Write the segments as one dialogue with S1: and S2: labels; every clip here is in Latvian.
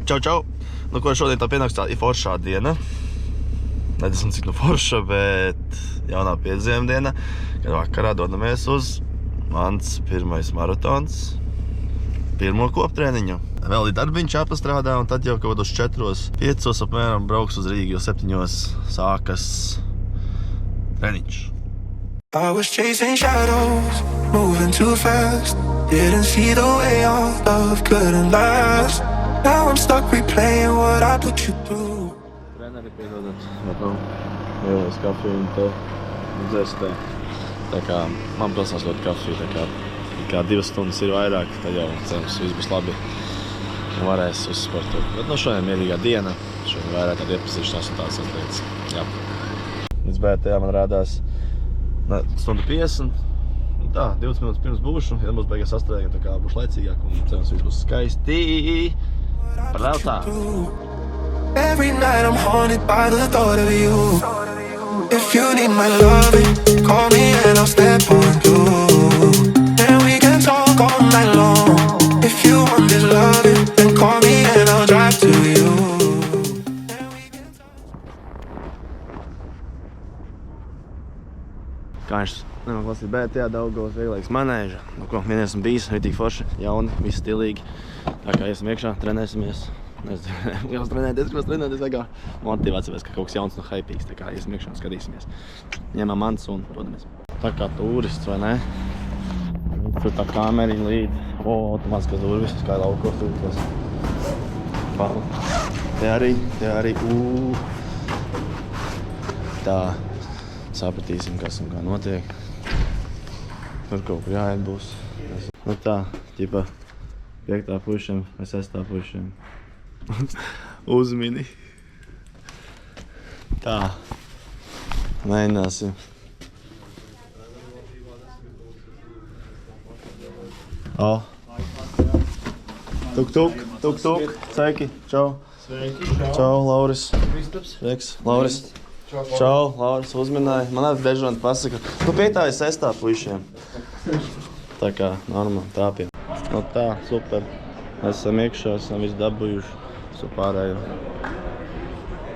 S1: Čau! Nu, ko šodien tā pienāks tā foršā diena. Nezinu, cik forša, bet jaunā piedzīvuma diena, kad vakarā dodamies uz mans pirmais maratons, pirmo koptrēniņu. Vēl ir darbiņš jāpastrādā, un tad jau kaut uz 4-5 apmēram brauks uz Rīgu, jo 7 sākas treniņš.
S2: I was chasing shadows, moving too fast. Didn't see the way our love couldn't last. Now I'm stuck replaying what I put you through.
S1: Treneri piedodat, bet ielais kafiju un te dzerstē. Tā kā man prasās ļoti kafiju, tā kā 2 stundas ir vairāk, tad jau cerams viss būs labi un varēs uzsportot. Bet šodien mierīgā diena, šodien vairāk tāda iepazīšanās un tādas lietas. Jā. Līdz BTA man rādās 1:50. Tā, 20 minūtes pirms būšu, ja būs beigās sastrēgumi, tā kā būšu laicīgāk un cerams viss būs skaisti. Prātā!
S2: Every night I'm haunted by the thought of you. If you need my loving, call me and I'll step on through. And we can talk all night long. If you want this loving, then call me and I'll drive to you.
S1: Kā viņš klasīt BTA Daugavas vieglāks manēža. Ko, vien esmu bijis, ritīgi forši, jauni, visi stilīgi. Tā kā iesim iekšā, trenēsimies. Gribas trenēties, vajag motivācijas, ka kaut kas jauns un haipīgs. Tā kā iesim iekšā un skatīsimies. Ņemam mans un dodamies. Tā kā turists, vai ne? Tur tā kameriņa līd. Tu maz, kas durvis, kā laukos tūkos. Te arī. Tā. Sapratīsim, kas un kā notiek. Tur kaut kur jāiet būs. Nu tā, ķipa 5. puišiem vai 6. puišiem. Uzmini. Tā. Mēģināsim. Tuk. Sveiki. Čau. Čau, Lauris. Sveiks, Lauris. Čau, Lauris uzminēja. Man arī dežuranti pasaka, 5. vai 6. puišiem. Tā kā normāli tāpiem. Nu tā, super. Esam iekšā, esam visu dabūjuši. Visu pārējo.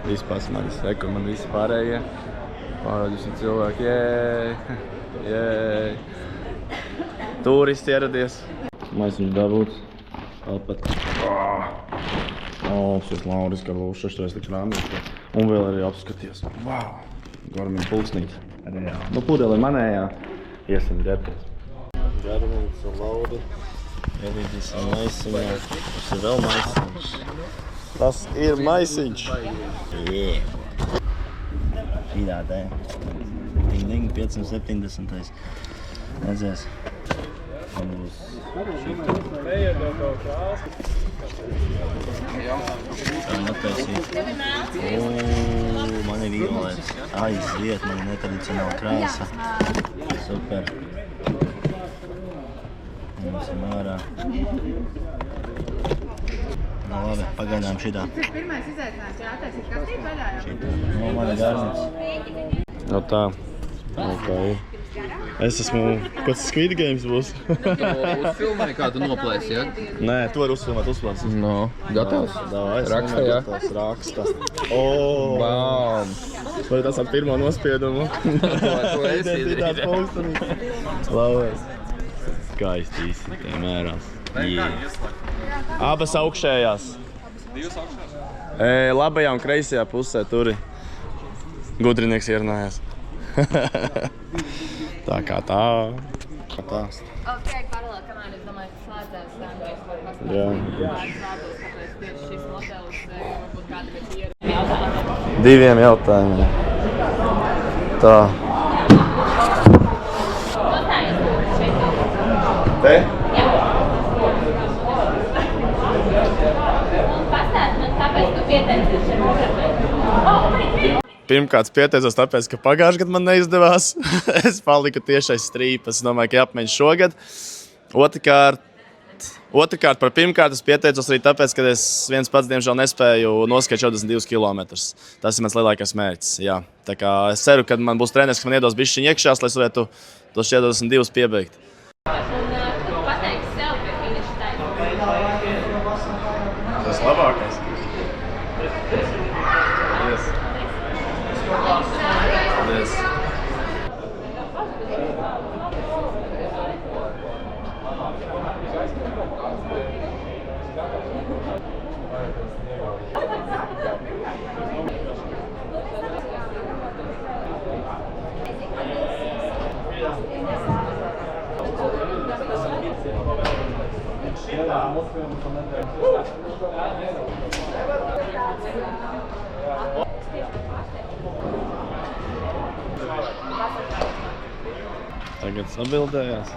S1: Visi pasmaļas. Rekur man visi pārējie. Pārādīsim cilvēki. Jēj. Turisti ieradies. Maisiņš dabūts. Alpat. Šis Lauris, kā būs 6. tik rāmīgs. Un vēl arī apskaties. Wow! Garmin pulksnīt. Nu, pudeli manējā. Iesim ģērties. Garmins un Lauri. Ielīdīsim maisiņā. Tas ir vēl maisiņš. Tas ir maisiņš.
S3: Šīdā te. Ding, 570. Redzēs. Man būs šitā. Tā viņa attaisīt. Man ir violets. Aiziet, man ir netradicionāla krāsa. Super. Ņemsim ārā. Labi, pagaidām šitā.
S4: Tas ir pirmais izaicinājums, jā, attaisīt kastību vaļā jau?
S3: Šitā. Man ir garnits.
S1: No tā. Okay. Es esmu, kāds Squid Games būs.
S5: Tu uzfilmēji, kā tu noplēsi, ja?
S1: Nē, tu vari uzfilmēt, uzplēsis.
S5: No, gatavs?
S1: Raksta,
S5: jā?
S1: Raksta.
S5: Bām!
S1: Vai tas ar pirmo nospiedumu?
S5: To esi
S1: Identitātes postanī. Labi. Skaisti izsitē mērās. Abas augšējās. Divas augšējās? Labajā un kreisajā pusē turi. Gudrinieks ierunājās. Tā kā tā.
S4: Ok, paralēli, kamēr es domāju, ka slēdzēs mēs varam paskatīt.
S1: Jā.
S4: Slēdzos, kāpēc tieši šis modelis, varbūt kādi pēc jautājumiem.
S1: 2 jautājumiem. Tā. Te?
S4: Jā. Un pastāst man, kāpēc tu pieteicies šiem programmai?
S1: Pirmkārt pieteicos tāpēc, ka pagājušajā gadā man neizdevās. Es paliku tieši aiz strīpas. Es domāju, ka jāapmēģina šogad. Otrkārt par pirmkārt es pieteicos arī tāpēc, ka es viens pats, diemžēl, nespēju noskriet 42 kilometrus. Tas ir mans lielākais mērķis. Jā. Tā kā es ceru, ka man būs treneris, kas man iedos bišķiņu iekšās, lai es varētu tos 42 piebeigt.
S4: Un tu pateiksi sev pie finiša taisa?
S1: Tas labākais. Tagad sabildējās.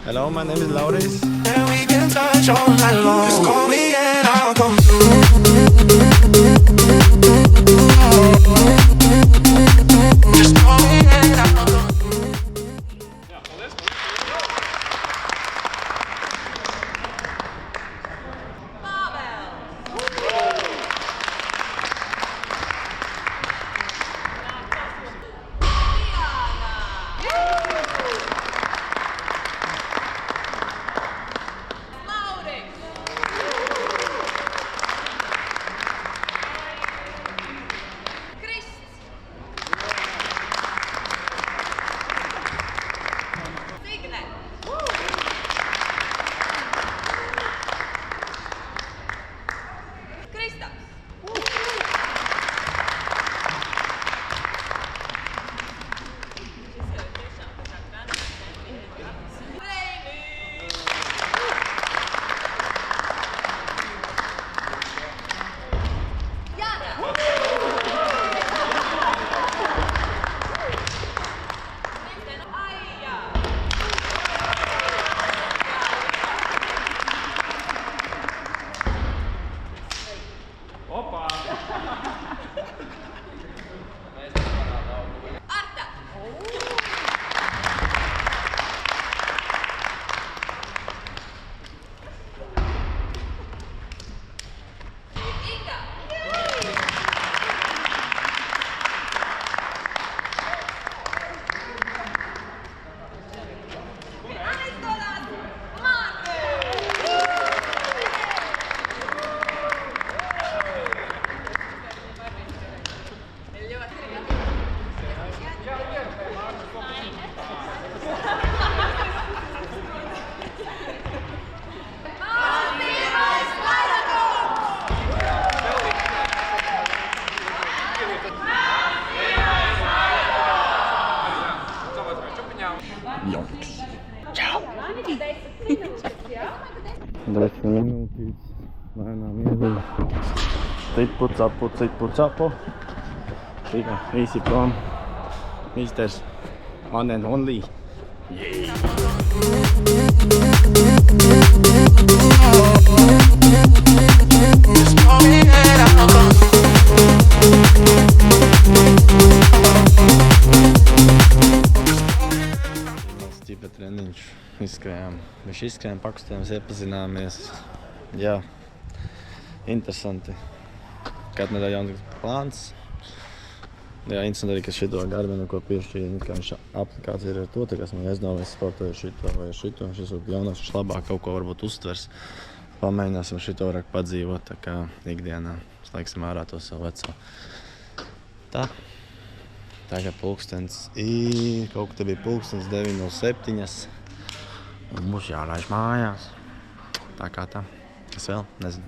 S1: Hello, my name is Lauris.
S2: And we can touch all night long. Just call me and I'll come through. Just call me and I'll come through.
S1: Desmit minūtītes, lēnām ieguļ. Cipu, capu. Tikai visi prom. Misters one and only.
S2: Just call me and I'll come
S1: Stipa treniņš. Izskrējām, pakustējām, iepazināmies. Jā, interesanti. Katru nedēļu jauns plāns. Jā, interesanti arī, ka šito Garminu, ko piešķīra, ka viņš aplikācija ir ar to, ka esmu aizdomājis sportoju šito vai šito. Šis ir jaunās, viņš labāk kaut ko varbūt uztvers. Pamēģināsim šito vairāk padzīvot, tā kā ikdienā slēgsim ārā to savu veco. Tā. Tagad pulkstens kaut kā te bija pulkstens 9:07. Un mums jālaiž mājās. Tā kā tā. Es vēl nezinu.